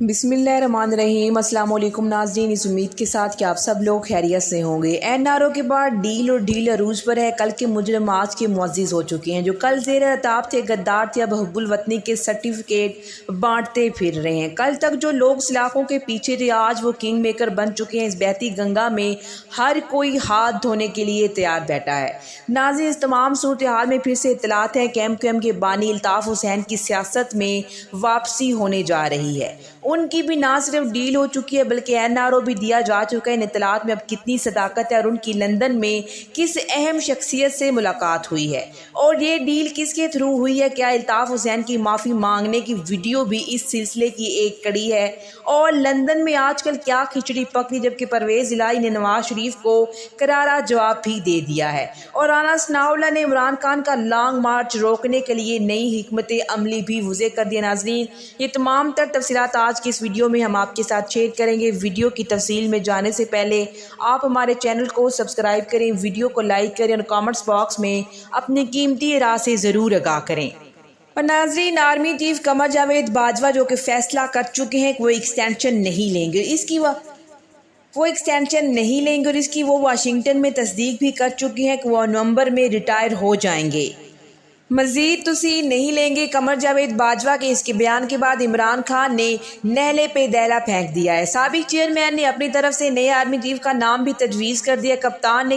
بسم اللہ الرحمن الرحیم۔ السلام علیکم ناظرین، اس امید کے ساتھ کہ آپ سب لوگ خیریت سے ہوں گے۔ این آر او کے بعد ڈیل اور ڈیل عروج پر ہے۔ کل کے مجرم آج کے معزز ہو چکے ہیں۔ جو کل زیر عتاب تھے، غدار تھے، اب حب الوطنی کے سرٹیفکیٹ بانٹتے پھر رہے ہیں۔ کل تک جو لوگ سلاخوں کے پیچھے تھے، آج وہ کنگ میکر بن چکے ہیں۔ اس بہتی گنگا میں ہر کوئی ہاتھ دھونے کے لیے تیار بیٹھا ہے۔ ناظرین، اس تمام صورتحال میں پھر سے اطلاعات ہیں کہ ایم کے بانی الطاف حسین کی سیاست میں واپسی ہونے جا رہی ہے۔ ان کی بھی نہ صرف ڈیل ہو چکی ہے بلکہ این آر او بھی دیا جا چکا ہے۔ ان اطلاعات میں اب کتنی صداقت ہے اور ان کی لندن میں کس اہم شخصیت سے ملاقات ہوئی ہے اور یہ ڈیل کس کے تھرو ہوئی ہے، کیا الطاف حسین کی معافی مانگنے کی ویڈیو بھی اس سلسلے کی ایک کڑی ہے، اور لندن میں آج کل کیا کھچڑی پک رہی، جبکہ پرویز الہی نے نواز شریف کو کرارا جواب بھی دے دیا ہے اور رانا ثناء اللہ نے عمران خان کا لانگ مارچ روکنے کے لیے نئی حکمت عملی بھی وضع کر دیا۔ ناظرین، یہ تمام تر تفصیلات آج کی اس ویڈیو میں ہم آپ کے ساتھ شیئر کریں گے۔ ویڈیو کی تفصیل میں جانے سے پہلے آپ ہمارے چینل کو سبسکرائب کریں، ویڈیو کو لائک کریں اور کامنٹس باکس میں اپنی قیمتی رائے سے ضرور آگاہ کریں۔ اور ناظرین، آرمی چیف قمر جاوید باجوہ جو کہ فیصلہ کر چکے ہیں کہ وہ ایکسٹینشن نہیں لیں گے، اور اس کی وہ واشنگٹن میں تصدیق بھی کر چکی ہیں کہ وہ نومبر میں ریٹائر ہو جائیں گے۔ مزید توسیع نہیں لیں گے۔ قمر جاوید باجوہ کے اس کے بیان کے بعد عمران خان نے نہلے پہ دیلا پھینک دیا ہے۔ سابق چیئرمین نے اپنی طرف سے نئے آرمی چیف کا نام بھی تجویز کر دیا۔ کپتان نے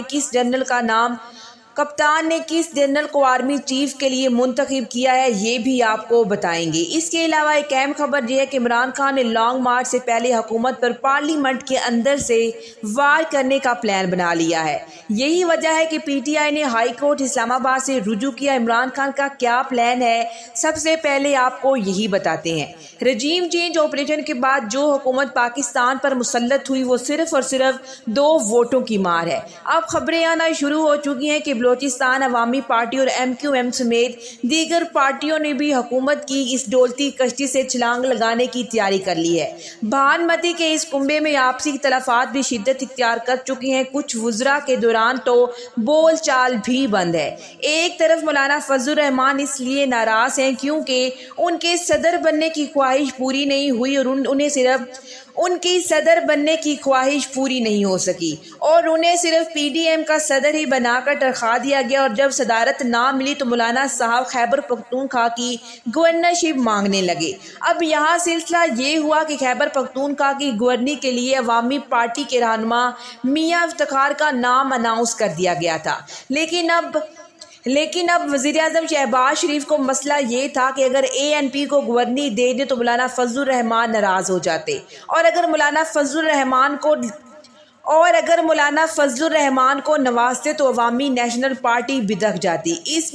کس جنرل کو آرمی چیف کے لیے منتخب کیا ہے، یہ بھی آپ کو بتائیں گے۔ اس کے علاوہ ایک اہم خبر یہ ہے کہ عمران خان نے لانگ مارچ سے پہلے حکومت پر پارلیمنٹ کے اندر سے وار کرنے کا پلان بنا لیا ہے۔ یہی وجہ ہے کہ پی ٹی آئی نے ہائی کورٹ اسلام آباد سے رجوع کیا۔ عمران خان کا کیا پلان ہے، سب سے پہلے آپ کو یہی بتاتے ہیں۔ رجیم چینج آپریشن کے بعد جو حکومت پاکستان پر مسلط ہوئی وہ صرف اور صرف 2 ووٹوں کی مار ہے۔ اب خبریں آنا شروع ہو چکی ہیں کہ بلوچستان عوامی پارٹی اور ایم سمیت دیگر پارٹیوں نے بھی حکومت کی اس ڈولتی کشتی سے چھلانگ لگانے کی تیاری کر لی ہے۔ بھانمتی کے اس کنبے میں آپسی اختلافات بھی شدت اختیار کر چکے ہیں۔ کچھ وزراء کے دوران تو بول چال بھی بند ہے۔ ایک طرف مولانا فضل الرحمان اس لیے ناراض ہیں کیونکہ ان کے صدر بننے کی خواہش پوری نہیں ہوئی اور ان کی صدر بننے کی خواہش پوری نہیں ہو سکی اور انہیں صرف پی ڈی ایم کا صدر ہی بنا کر تنخواہ دیا گیا، اور جب صدارت نہ ملی تو مولانا صاحب خیبر پختونخوا کی گورنرشپ مانگنے لگے۔ اب یہاں سلسلہ یہ ہوا کہ خیبر پختونخوا کی گورنری کے لیے عوامی پارٹی کے رہنما میاں افتخار کا نام اناؤنس کر دیا گیا تھا، لیکن اب وزیر اعظم شہباز شریف کو مسئلہ یہ تھا کہ اگر اے این پی کو گورنری دے دے تو مولانا فضل الرحمان ناراض ہو جاتے، اور اگر مولانا فضل الرحمان کو نوازتے تو عوامی نیشنل پارٹی بدک جاتی۔ اس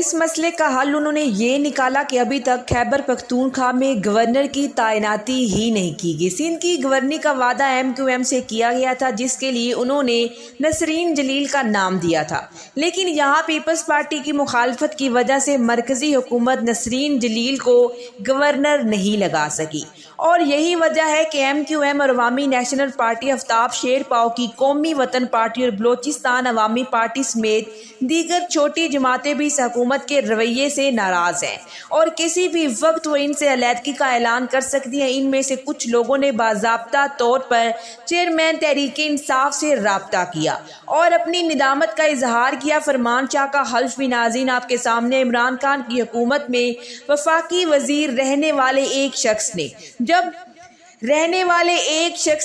مسئلے کا حل انہوں نے یہ نکالا کہ ابھی تک خیبر پختونخوا میں گورنر کی تعیناتی ہی نہیں کی گئی۔ سندھ کی گورنری کا وعدہ ایم سے کیا گیا تھا، جس کے لیے انہوں نے نسرین جلیل کا نام دیا تھا، لیکن یہاں پیپلز پارٹی کی مخالفت کی وجہ سے مرکزی حکومت نسرین جلیل کو گورنر نہیں لگا سکی، اور یہی وجہ ہے کہ ایم اور عوامی نیشنل پارٹی، آفتاب شیر پاؤ کی قومی وطن پارٹی اور بلوچستان عوامی پارٹی سمیت دیگر چھوٹی جماعتیں بھی اس حکومت کے رویے سے ناراض ہیں اور کسی بھی وقت وہ ان سے علیحدگی کا اعلان کر سکتی ہیں۔ ان میں سے کچھ لوگوں نے باضابطہ طور پر چیئرمین تحریک انصاف سے رابطہ کیا اور اپنی ندامت کا اظہار کیا۔ فرمان شاہ کا حلف بھی ناظرین آپ کے سامنے۔ عمران خان کی حکومت میں وفاقی وزیر رہنے والے ایک شخص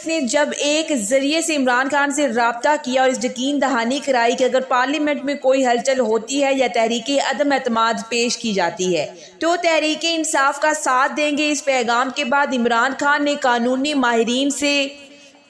نے جب ایک ذریعے سے عمران خان سے رابطہ کیا اور اس یقین دہانی کرائی کہ اگر پارلیمنٹ میں کوئی ہلچل ہوتی ہے یا تحریک عدم اعتماد پیش کی جاتی ہے تو تحریک انصاف کا ساتھ دیں گے۔ اس پیغام کے بعد عمران خان نے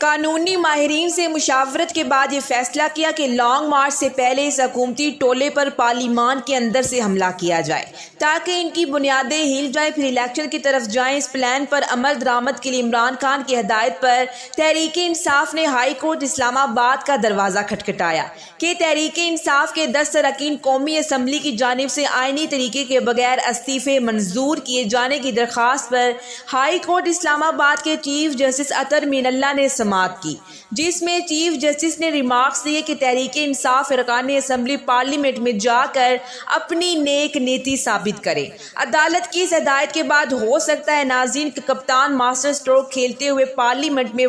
قانونی ماہرین سے مشاورت کے بعد یہ فیصلہ کیا کہ لانگ مارچ سے پہلے اس حکومتی ٹولے پر پارلیمان کے اندر سے حملہ کیا جائے تاکہ ان کی بنیادیں ہل جائیں، پھر الیکشن کی طرف جائیں۔ اس پلان پر عمل درآمد کے لیے عمران خان کی ہدایت پر تحریک انصاف نے ہائی کورٹ اسلام آباد کا دروازہ کھٹکھٹایا کہ تحریک انصاف کے 10 اراکین قومی اسمبلی کی جانب سے آئینی طریقے کے بغیر استعفے منظور کیے جانے کی درخواست پر ہائی کورٹ اسلام آباد کے چیف جسٹس اطہر مین اللہ نے سماعت کی، جس میں چیف جسٹس نے ریمارکس دیے کہ تحریک انصاف ارکان اسمبلی پارلیمنٹ میں جا کر اپنی نیک نیتی ثابت کریں۔ عدالت کی اس ہدایت کے بعد ہو سکتا ہے ناظرین کہ کپتان ماسٹر اسٹروک کھیلتے ہوئے پارلیمنٹ میں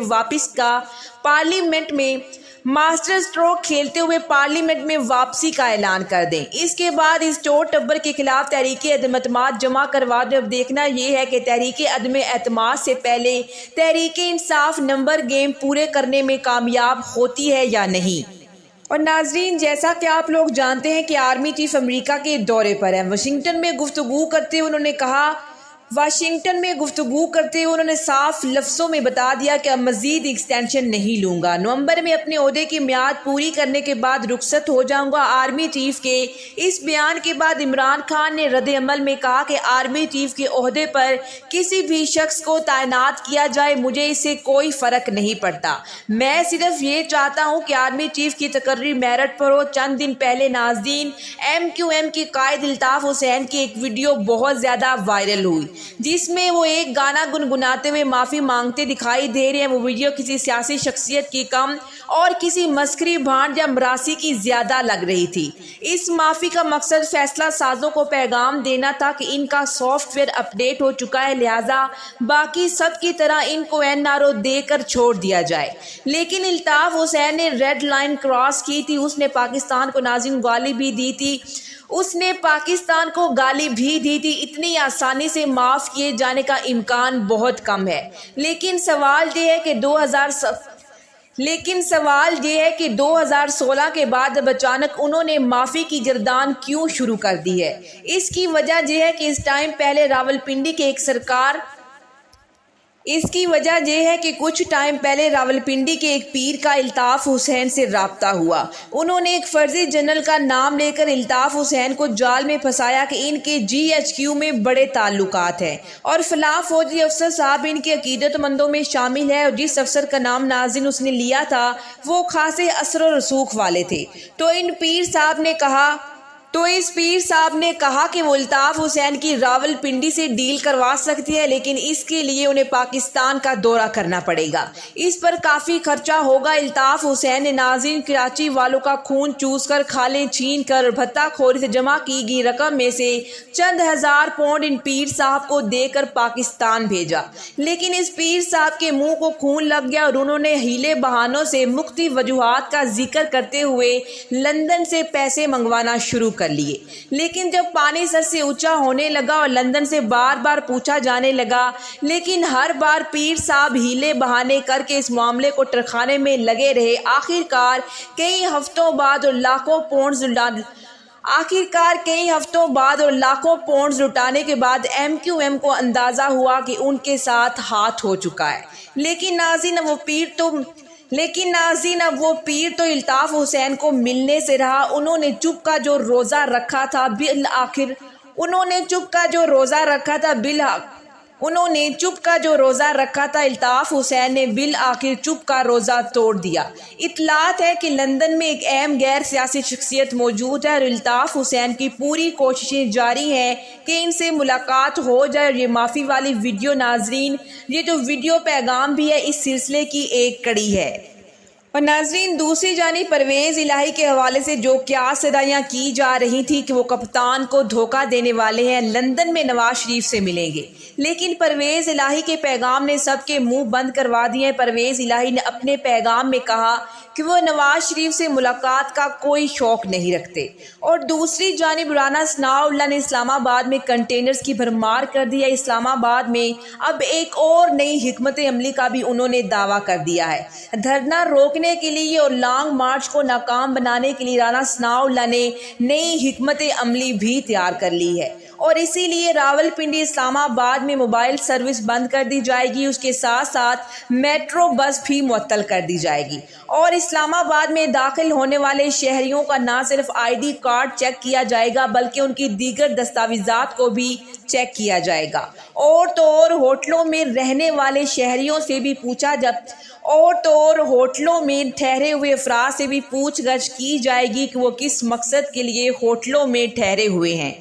واپسی کا اعلان کر دیں۔ اس کے بعد اس چور ٹبر کے خلاف تحریک عدم اعتماد جمع کروا دیں۔ اب دیکھنا یہ ہے کہ تحریک عدم اعتماد سے پہلے تحریک انصاف نمبر گیم پورے کرنے میں کامیاب ہوتی ہے یا نہیں۔ اور ناظرین، جیسا کہ آپ لوگ جانتے ہیں کہ آرمی چیف امریکہ کے دورے پر ہیں۔ واشنگٹن میں گفتگو کرتے ہوئے انہوں نے صاف لفظوں میں بتا دیا کہ اب مزید ایکسٹینشن نہیں لوں گا، نومبر میں اپنے عہدے کی میعاد پوری کرنے کے بعد رخصت ہو جاؤں گا۔ آرمی چیف کے اس بیان کے بعد عمران خان نے رد عمل میں کہا کہ آرمی چیف کے عہدے پر کسی بھی شخص کو تعینات کیا جائے، مجھے اس سے کوئی فرق نہیں پڑتا، میں صرف یہ چاہتا ہوں کہ آرمی چیف کی تقرری میرٹ پر ہو۔ چند دن پہلے ناظرین MQM کے قائد الطاف حسین کی ایک ویڈیو بہت زیادہ وائرل ہوئی، جس میں وہ ایک گانا گنگناتے ہوئے معافی مانگتے دکھائی دے رہے ہیں۔ وہ ویڈیو کسی سیاسی شخصیت کی کم اور کسی مسخری بھانڈ یا مراسی کی زیادہ لگ رہی تھی۔ اس معافی کا مقصد فیصلہ سازوں کو پیغام دینا تھا کہ ان کا سافٹ ویئر اپ ڈیٹ ہو چکا ہے، لہٰذا باقی سب کی طرح ان کو NRO دے کر چھوڑ دیا جائے۔ لیکن الطاف حسین نے ریڈ لائن کراس کی تھی، اس نے پاکستان کو ناظرین گالی بھی دی تھی، اتنی آسانی سے معاف کیے جانے کا امکان بہت کم ہے۔ لیکن سوال یہ ہے کہ 2016 کے بعد اب اچانک انہوں نے معافی کی گردان کیوں شروع کر دی ہے؟ اس کی وجہ یہ ہے کہ کچھ ٹائم پہلے راولپنڈی کے ایک پیر کا الطاف حسین سے رابطہ ہوا۔ انہوں نے ایک فرضی جنرل کا نام لے کر الطاف حسین کو جال میں پھنسایا کہ ان کے GHQ میں بڑے تعلقات ہیں اور فلاں فوجی افسر صاحب ان کے عقیدت مندوں میں شامل ہے، اور جس افسر کا نام ناظرین اس نے لیا تھا وہ خاصے اثر و رسوخ والے تھے۔ تو اس پیر صاحب نے کہا کہ وہ الطاف حسین کی راولپنڈی سے ڈیل کروا سکتی ہے، لیکن اس کے لیے انہیں پاکستان کا دورہ کرنا پڑے گا، اس پر کافی خرچہ ہوگا۔ الطاف حسین نے ناظرین کراچی والوں کا خون چوس کر، کھالیں چھین کر اور بھتہ خوری سے جمع کی گئی رقم میں سے چند ہزار پاؤنڈ ان پیر صاحب کو دے کر پاکستان بھیجا، لیکن اس پیر صاحب کے منہ کو خون لگ گیا اور انہوں نے ہیلے بہانوں سے مختلف وجوہات کا ذکر کرتے ہوئے لندن سے پیسے منگوانا شروع کر لیے۔ لیکن جب پانی سر سے اونچا ہونے لگا اور لندن سے بار بار پوچھا جانے لگا، لیکن ہر بار پیر صاحب ہیلے بہانے کر کے اس معاملے کو ٹرکانے میں لگے رہے۔ آخرکار کئی ہفتوں بعد اور لاکھوں پاؤنڈز لٹانے کے بعد MQM کو اندازہ ہوا کہ ان کے ساتھ ہاتھ ہو چکا ہے۔ لیکن ناظرین اب وہ پیر تو الطاف حسین کو ملنے سے رہا۔ انہوں نے چپ کا جو روزہ رکھا تھا الطاف حسین نے بالآخر چپ کا روزہ توڑ دیا۔ اطلاعات ہے کہ لندن میں ایک اہم غیر سیاسی شخصیت موجود ہے اور الطاف حسین کی پوری کوششیں جاری ہیں کہ ان سے ملاقات ہو جائے، اور یہ معافی والی ویڈیو ناظرین، یہ جو ویڈیو پیغام بھی ہے اس سلسلے کی ایک کڑی ہے۔ اور ناظرین، دوسری جانب پرویز الہی کے حوالے سے جو کیا صدایاں کی جا رہی تھی کہ وہ کپتان کو دھوکہ دینے والے ہیں، لندن میں نواز شریف سے ملیں گے، لیکن پرویز الہی کے پیغام نے سب کے منہ بند کروا دیے ہیں۔ پرویز الہی نے اپنے پیغام میں کہا کہ وہ نواز شریف سے ملاقات کا کوئی شوق نہیں رکھتے، اور دوسری جانب رانا ثناء اللہ نے اسلام آباد میں کنٹینرز کی بھرمار کر دی ہے۔ اسلام آباد میں اب ایک اور نئی حکمت عملی کا بھی انہوں نے دعویٰ کر دیا ہے۔ دھرنا روکنے کے لیے اور لانگ مارچ کو ناکام بنانے کے لیے رانا ثناء اللہ نے نئی حکمت عملی بھی تیار کر لی ہے، اور اسی لیے راولپنڈی اسلام آباد میں موبائل سروس بند کر دی جائے گی، اس کے ساتھ ساتھ میٹرو بس بھی معطل کر دی جائے گی، اور اسلام آباد میں داخل ہونے والے شہریوں کا نہ صرف ID کارڈ چیک کیا جائے گا بلکہ ان کی دیگر دستاویزات کو بھی چیک کیا جائے گا، اور تو اور ہوٹلوں میں رہنے والے شہریوں سے بھی ہوٹلوں میں ٹھہرے ہوئے افراد سے بھی پوچھ گچھ کی جائے گی کہ وہ کس مقصد کے لیے ہوٹلوں میں ٹھہرے ہوئے ہیں۔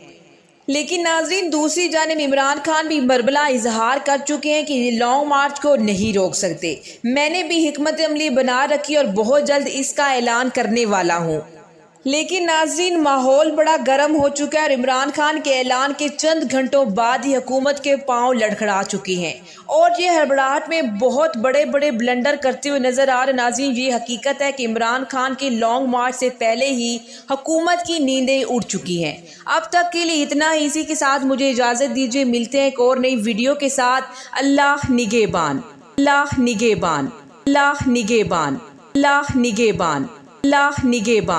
لیکن ناظرین دوسری جانب عمران خان بھی بربلا اظہار کر چکے ہیں کہ یہ لانگ مارچ کو نہیں روک سکتے. میں نے بھی حکمت عملی بنا رکھی اور بہت جلد اس کا اعلان کرنے والا ہوں. لیکن ناظرین ماحول بڑا گرم ہو چکا ہے اور عمران خان کے اعلان کے چند گھنٹوں بعد ہی حکومت کے پاؤں لڑکھڑا چکی ہیں اور یہ ہڑبڑاہٹ میں بہت بڑے بلنڈر کرتے ہوئے نظر آ رہے. ناظرین یہ حقیقت ہے کہ عمران خان کے لانگ مارچ سے پہلے ہی حکومت کی نیندیں اڑ چکی ہیں. اب تک کے لیے اتنا ہی. اسی کے ساتھ مجھے اجازت دیجیے، ملتے ہیں ایک اور نئی ویڈیو کے ساتھ. اللہ نگہبان، اللہ نگہبان، اللہ نگہبان، اللہ نگہبان، اللہ نگہبان.